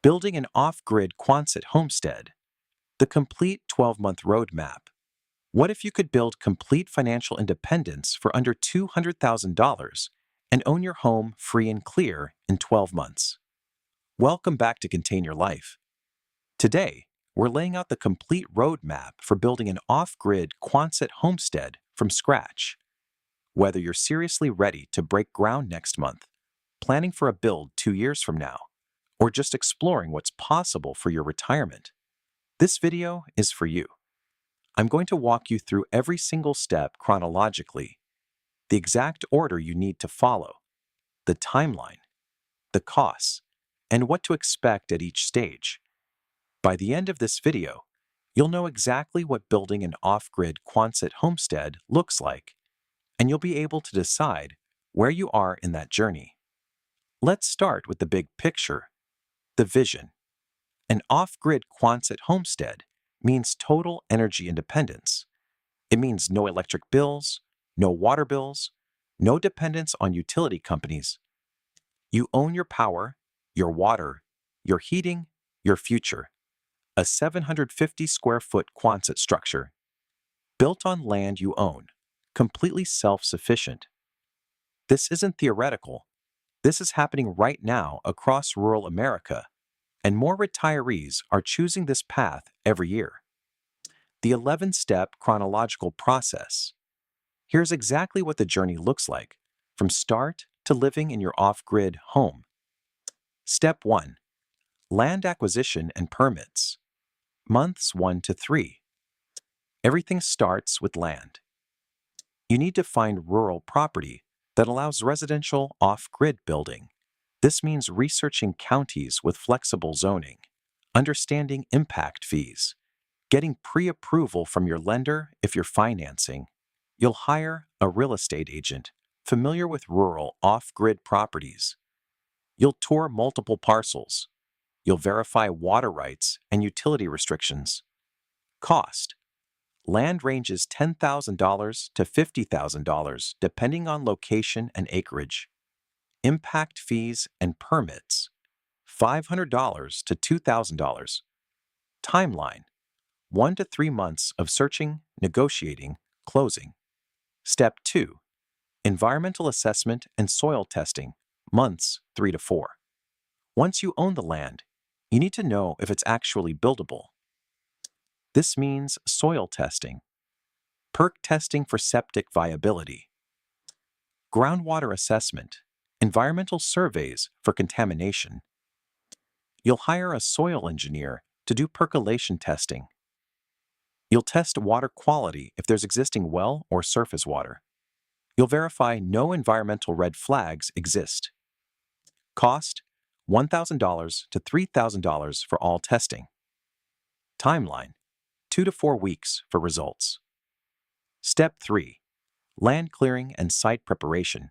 Building an off-grid Quonset homestead, the complete 12-month roadmap. What if you could build complete financial independence for under $200,000 and own your home free and clear in 12 months? Welcome back to Contain Your Life. Today, we're laying out the complete roadmap for building an off-grid Quonset homestead from scratch. Whether you're seriously ready to break ground next month, planning for a build 2 years from now, or just exploring what's possible for your retirement, this video is for you. I'm going to walk you through every single step chronologically, the exact order you need to follow, the timeline, the costs, and what to expect at each stage. By the end of this video, you'll know exactly what building an off-grid Quonset homestead looks like, and you'll be able to decide where you are in that journey. Let's start with the big picture, the vision. An off-grid Quonset homestead means total energy independence. It means no electric bills, no water bills, no dependence on utility companies. You own your power, your water, your heating, your future. A 750 square foot Quonset structure, built on land you own, completely self-sufficient. This isn't theoretical. This is happening right now across rural America, and more retirees are choosing this path every year. The 11-step chronological process. Here's exactly what the journey looks like, from start to living in your off-grid home. Step 1. Land acquisition and permits. Months 1 to 3. Everything starts with land. You need to find rural property that allows residential off-grid building. This means researching counties with flexible zoning, understanding impact fees, getting pre-approval from your lender if you're financing. You'll hire a real estate agent familiar with rural off-grid properties. You'll tour multiple parcels. You'll verify water rights and utility restrictions. Cost. Land ranges $10,000 to $50,000 depending on location and acreage. Impact fees and permits. $500 to $2,000. Timeline. 1 to 3 months of searching, negotiating, closing. Step 2. Environmental assessment and soil testing. Months 3 to 4. Once you own the land, you need to know if it's actually buildable. This means soil testing, perk testing for septic viability, groundwater assessment, environmental surveys for contamination. You'll hire a soil engineer to do percolation testing. You'll test water quality if there's existing well or surface water. You'll verify no environmental red flags exist. Cost, $1,000 to $3,000 for all testing. Timeline, 2 to 4 weeks for results. Step 3. Land clearing and site preparation.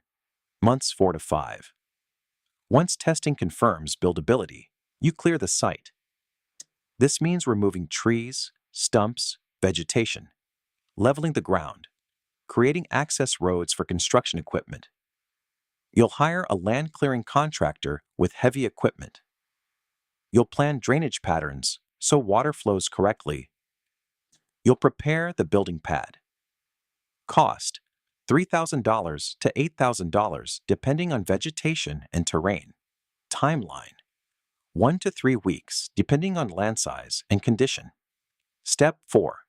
Months 4 to 5. Once testing confirms buildability, you clear the site. This means removing trees, stumps, vegetation, leveling the ground, creating access roads for construction equipment. You'll hire a land clearing contractor with heavy equipment. You'll plan drainage patterns so water flows correctly. You'll prepare the building pad. Cost, $3,000 to $8,000 depending on vegetation and terrain. Timeline, 1 to 3 weeks depending on land size and condition. Step 4.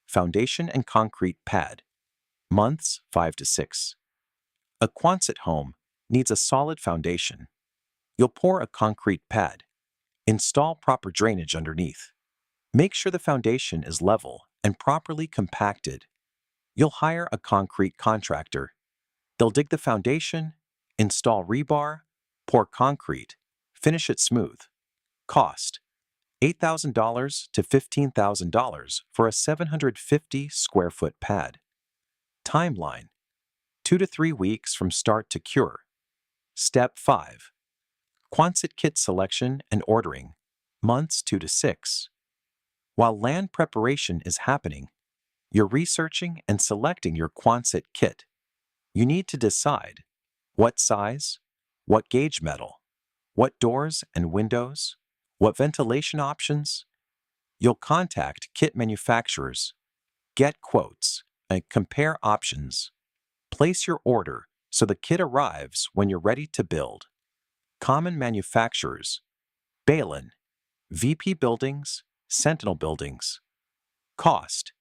Foundation and concrete pad. Months 5 to 6. A Quonset home needs a solid foundation. You'll pour a concrete pad. Install proper drainage underneath. Make sure the foundation is level and properly compacted. You'll hire a concrete contractor. They'll dig the foundation, install rebar, pour concrete, finish it smooth. Cost, $8,000 to $15,000 for a 750 square foot pad. Timeline, 2 to 3 weeks from start to cure. Step 5. Quonset kit selection and ordering. Months 2 to 6. While land preparation is happening, you're researching and selecting your Quonset kit. You need to decide what size, what gauge metal, what doors and windows, What ventilation options? You'll contact kit manufacturers, get quotes, and compare options. Place your order so the kit arrives when you're ready to build. Common manufacturers: Balin, VP Buildings, Sentinel Buildings. Cost: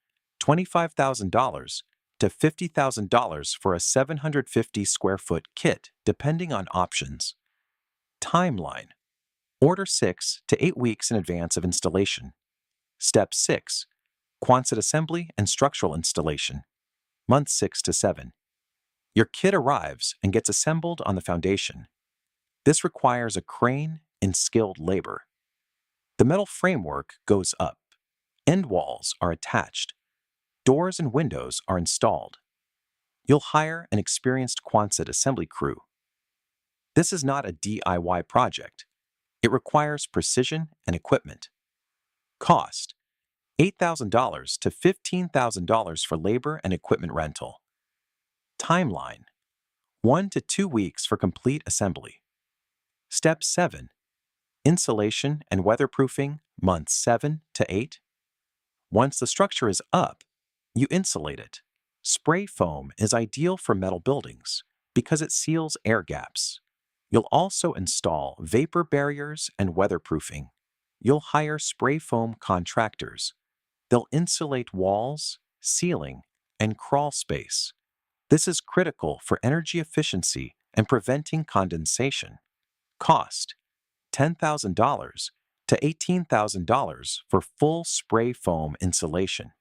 $25,000 to $50,000 for a 750 square foot kit, depending on options. Timeline: order 6 to 8 weeks in advance of installation. Step 6: Quonset assembly and structural installation, month 6 to 7. Your kit arrives and gets assembled on the foundation. This requires a crane and skilled labor. The metal framework goes up. End walls are attached. Doors and windows are installed. You'll hire an experienced Quonset assembly crew. This is not a DIY project. It requires precision and equipment. Cost: $8,000 to $15,000 for labor and equipment rental. Timeline: 1 to 2 weeks for complete assembly. Step 7: insulation and weatherproofing, months 7 to 8. Once the structure is up, you insulate it. Spray foam is ideal for metal buildings because it seals air gaps. You'll also install vapor barriers and weatherproofing. You'll hire spray foam contractors. They'll insulate walls, ceiling, and crawl space. This is critical for energy efficiency and preventing condensation. Cost: $10,000 to $18,000 for full spray foam insulation.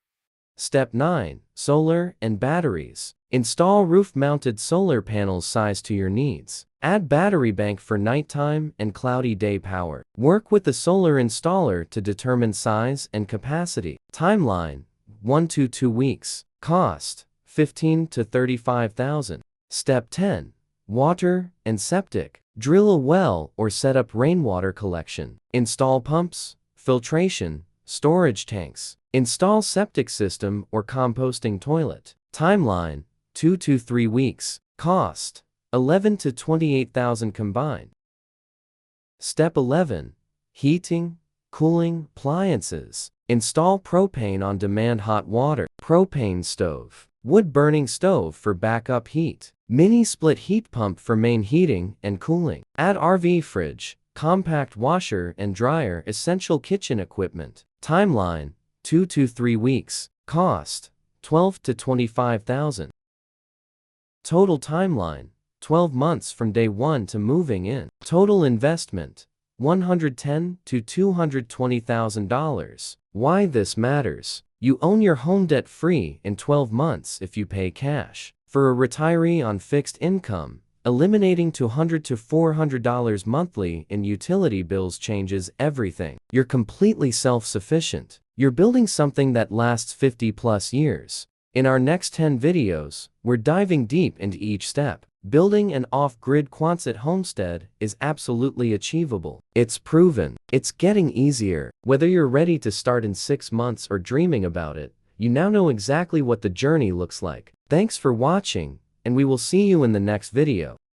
Step 9. Solar and batteries. Install roof-mounted solar panels sized to your needs. Add battery bank for nighttime and cloudy day power. Work with the solar installer to determine size and capacity. Timeline: 1 to 2 weeks. Cost: $15,000 to $35,000. Step 10. Water and septic. Drill a well or set up rainwater collection. Install pumps, filtration, storage tanks. Install septic system or composting toilet. Timeline: 2 to 3 weeks. Cost: $11,000 to $28,000 combined. Step 11. Heating, cooling, appliances. Install propane on-demand hot water, propane stove, wood-burning stove for backup heat, mini split heat pump for main heating and cooling. Add RV fridge, compact washer and dryer, essential kitchen equipment. Timeline: 2 to 3 weeks. Cost: $12,000 to $25,000. Total timeline: 12 months from day 1 to moving in. Total investment: $110,000 to $220,000. Why this matters: you own your home debt-free in 12 months if you pay cash. For a retiree on fixed income, eliminating $200 to $400 monthly in utility bills changes everything. You're completely self-sufficient. You're building something that lasts 50+ years. In our next 10 videos, we're diving deep into each step. Building an off-grid Quonset homestead is absolutely achievable. It's proven. It's getting easier. Whether you're ready to start in 6 months or dreaming about it, you now know exactly what the journey looks like. Thanks for watching, and we will see you in the next video.